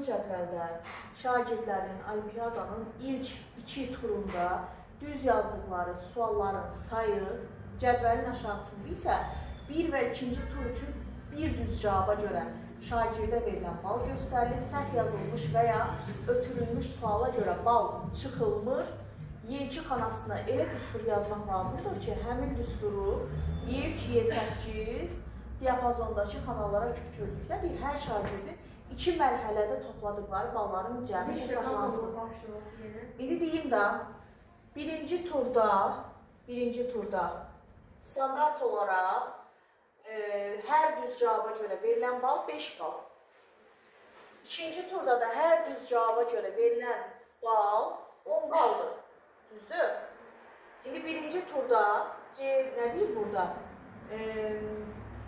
Cədvəldə şagirdlərin olimpiadanın ilk 2 turunda düz yazdıqları sualların sayı cədvəlin aşağısında isə 1 və 2-ci tur üçün bir düz cavaba görə şagirdə verilən bal göstərilib, səhv yazılmış və ya ötürülmüş suala görə bal çıxılmır. Y2 xanasına elə düstur yazmaq lazımdır ki, həmin düsturu Y3, Y8 diapazondakı xanalara köçürdükdə deyir, hər şagirdin 2 mərhələdə topladıqları balların cəmi hesablansın. İndi deyim də, birinci turda standart olaraq hər düz cavaba görə verilən bal 5 bal. İkinci turda da hər düz cavaba görə verilən bal 10 baldır. Düzdür? İndi birinci turda C nə deyir burada?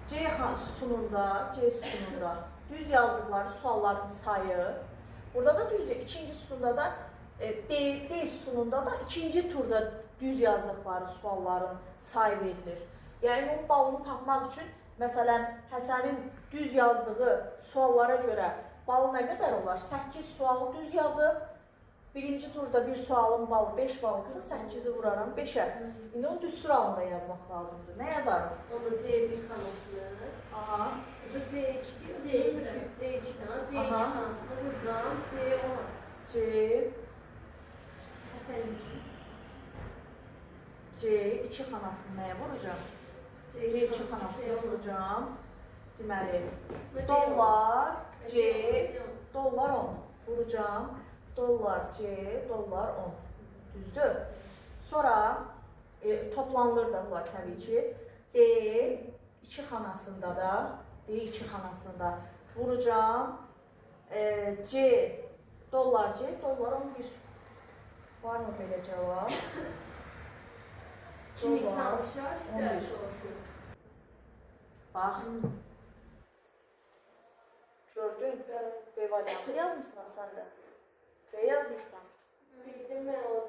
C sütununda düz yazdıqları sualların sayı. Burada da düz, ikinci sütunda da D sütununda da ikinci turda düz yazdıqları sualların sayı verilir. Yəni onun balını tapmaq üçün, məsələn, Həsənin düz yazdığı suallara görə balı nə qədər olar? 8 sualı düz yazıb, birinci turda bir sualın balı 5 balıqsa 8-i vuraram 5-ə. İndi onu düstur halında yazmaq lazımdır. Nə yazarım? Onda C1 xanasını. Aha. C2 xanasını vuracağım. C10. C2 xanasını nəyə vuracağım? C2 xanasını vuracağım. Deməli, dollar 10 vuracağım. Dollar C, dollar 10. Düzdür? Sonra toplanılır da bunlar təbii ki. D2 xanasında da vuracağım. Dollar 11. Var mı belə cavab? Kimi hansı şart? Bax. Gördün? B variantı yazmışsan sən də. B yazmışsan. Bildim mən o